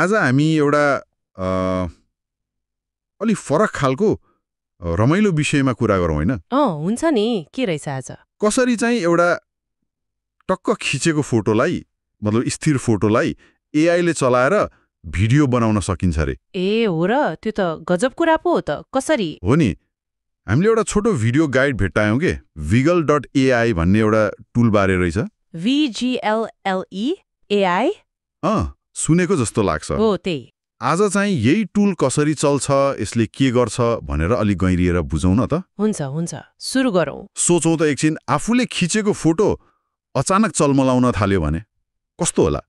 आज हामी एउटा अलि फरक खालको रमाइलो विषयमा कुरा गरौँ होइन? हुन्छ नि, के रहेछ आज? कसरी चाहिँ एउटा टक्क खिचेको फोटोलाई मतलब स्थिर फोटोलाई एआईले चलाएर भिडियो बनाउन सकिन्छ रे। ए हो र, त्यो त गजब कुरा पो हो त। कसरी? हो नि, हामीले एउटा छोटो भिडियो गाइड भेट्टायौँ के Wiggle.ai भन्ने एउटा टुल बारे रहेछ। VGLLE AI? सुनेको जस्तो लाग्छ। हो त्यही। आज चाहिँ यही टुल कसरी चल्छ, यसले के गर्छ भनेर अलि गहिरिएर बुझौँ न त। हुन्छ, सुरु गरौँ। सोचौँ त एकछिन, आफूले खिचेको फोटो अचानक चलमलाउन थाल्यो भने कस्तो होला?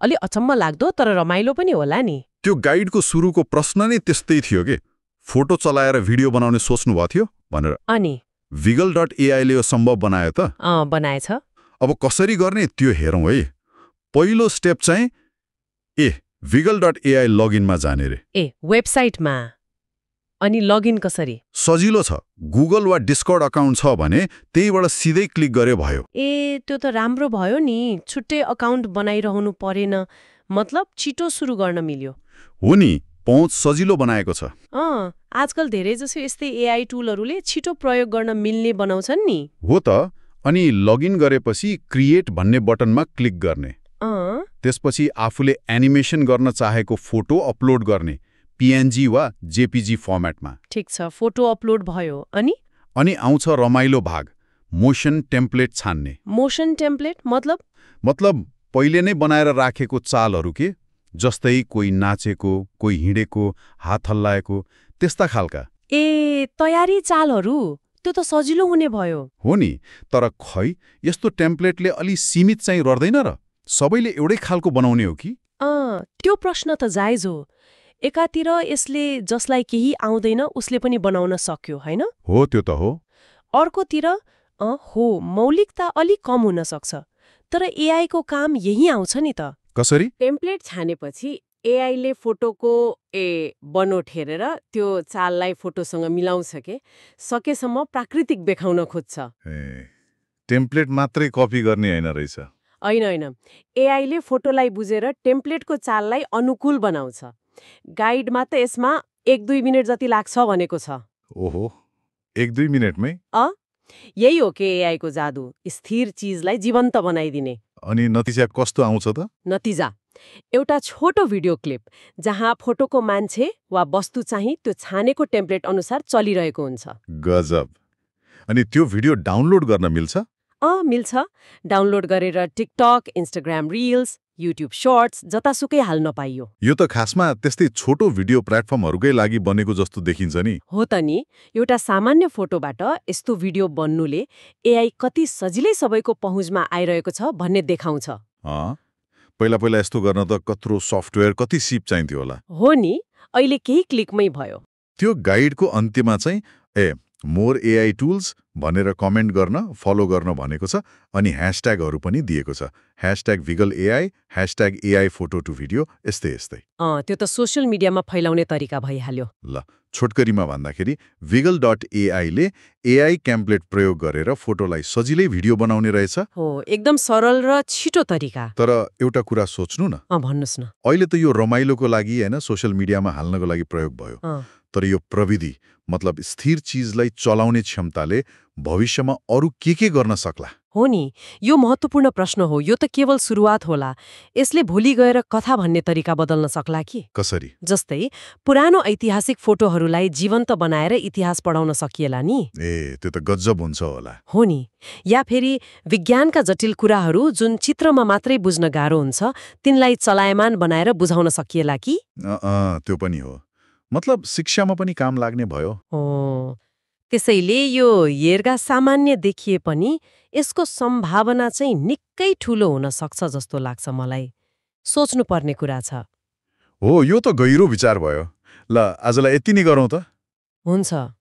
अलि अचम्म लाग्दो तर रमाइलो पनि होला नि। त्यो गाइडको सुरुको प्रश्न नै त्यस्तै थियो के, फोटो चलाएर भिडियो बनाउने सोच्नु भएको थियो भनेर। अनि Wiggle.ai ले यो सम्भव बनायो त? बनाएछ। अब कसरी गर्ने त्यो हेरौँ है। पहिलो स्टेप चाहिँ Wiggle.ai लगइनमा जाने रे। वेबसाइटमा। अनि लगइन कसरी? सजिलो छ, गुगल वा डिस्कर्ड अकाउन्ट छ भने त्यहीबाट सिधै क्लिक गरे भयो। त्यो त राम्रो भयो नि, छुट्टै अकाउन्ट बनाइरहनु परेन, मतलब छिटो सुरु गर्न मिल्यो। हो नि, पहुँच सजिलो बनाएको छ। आजकल धेरै जसो यस्तै एआई टुलहरूले छिटो प्रयोग गर्न मिल्ने बनाउँछन् नि। हो त, अनि लगइन गरेपछि क्रिएट भन्ने बटनमा क्लिक गर्ने। त्यसपछि आफूले एनिमेसन गर्न चाहेको फोटो अपलोड गर्ने, PNG वा JPG फर्मेटमा। ठिक छ, फोटो अपलोड भयो। अनि आउँछ रमाइलो भाग, मोसन टेम्प्लेट छान्ने। मोसन टेम्प्लेट मतलब पहिले नै बनाएर राखेको चालहरू के, जस्तै कोही नाचेको, कोही हिँडेको, हात हल्लाएको, त्यस्ता खालका। तयारी चालहरू, त्यो त सजिलो हुने भयो। हो नि, तर खै यस्तो टेम्प्लेटले अलि सीमित चाहिँ गर्दैन र? सबैले एउटै खालको बनाउने हो कि? त्यो प्रश्न त जायज हो। एकातिर यसले जसलाई केही आउँदैन उसले पनि बनाउन सक्यो, हैन? हो, त्यो त हो। अर्कोतिर मौलिकता अलि कम हुन सक्छ, तर एआई को काम यही आउँछ नि त। कसरी? टेम्प्लेट छानेपछि एआईले फोटोको बनोट हेरेर त्यो चाललाई फोटोसँग मिलाउँछ के, सकेसम्म प्राकृतिक देखाउन खोज्छ। टेम्प्लेट मात्रै कपी गर्ने हैन रहेछ। होइन, एआईले फोटोलाई बुझेर टेम्प्लेटको चाललाई अनुकूल बनाउँछ। गाइडमा त यसमा 1-2 मिनेट जति लाग्छ भनेको छ। ओहो, 1-2 मिनेटमै? यही हो के एआई को जादु, स्थिर चीजलाई जीवन्त बनाइदिने। अनि नतिजा कस्तो आउँछ त? नतिजा एउटा छोटो भिडियो क्लिप जहाँ फोटोको मान्छे वा वस्तु चाहिँ त्यो छानेको टेम्प्लेट अनुसार चलिरहेको हुन्छ। गजब। अनि त्यो भिडियो डाउनलोड गर्न मिल्छ? मिल्छ। डाउनलोड गरेर TikTok, Instagram reels, YouTube shirts जतासुकै हाल्न पाइयो। यो त खासमा त्यस्तै छोटो भिडियो प्लेटफर्महरूकै लागि बनेको जस्तो देखिन्छ नि। हो त नि, एउटा सामान्य फोटोबाट यस्तो भिडियो बन्नुले एआई कति सजिलै सबैको पहुँचमा आइरहेको छ भन्ने देखाउँछ। पहिला यस्तो गर्न त कत्रो सफ्टवेयर, कति सिप चाहिन्थ्यो होला। हो नि, अहिले केही क्लिकमै भयो। त्यो गाइडको अन्त्यमा चाहिँ मोर एआई टुल्स भनेर कमेन्ट गर्न, फलो गर्न भनेको छ, अनि ह्यासट्यागहरू पनि दिएको छ। #WiggleAI, #AI photo to video, यस्तै। त्यो त सोशल मिडियामा फैलाउने तरिका भइहाल्यो। ल, छोटकरीमा भन्दाखेरि Wiggle.ai ले एआई टेम्प्लेट प्रयोग गरेर फोटोलाई सजिलै भिडियो बनाउने रहेछ। हो, एकदम सरल र छिटो तरिका। तर एउटा कुरा सोच्नु न। भन्नुस् न। अहिले त यो रमाइलोको लागि हैन, सोशल मिडियामा हाल्नको लागि प्रयोग भयो। तर यो प्रविधि मतलब स्थिर चीजलाई चलाउने क्षमताले भविष्यमा अरू के गर्न सक्ला? हो नि, यो महत्त्वपूर्ण प्रश्न हो। यो त केवल सुरुवात होला। यसले भोलि गएर कथा भन्ने तरिका बदल्न सक्ला कि? कसरी? जस्तै पुरानो ऐतिहासिक फोटोहरूलाई जीवन्त बनाएर इतिहास पढाउन सकिएला नि। त्यो त गजब हुन्छ होला। हो नि, या फेरि विज्ञानका जटिल कुराहरू जुन चित्रमा मात्रै बुझ्न गाह्रो हुन्छ तिनलाई चलायमान बनाएर बुझाउन सकिएला कि? त्यो पनि हो। मतलब शिक्षामा पनि काम लाग्ने भयो। त्यसैले यो हेरगा सामान्य देखिए पनि यसको सम्भावना चाहिँ निकै ठूलो हुन सक्छ जस्तो लाग्छ मलाई। सोच्नु पर्ने कुरा छ। हो, यो त गहिरो विचार भयो। ल, आजलाई यति नै गरौँ त। हुन्छ।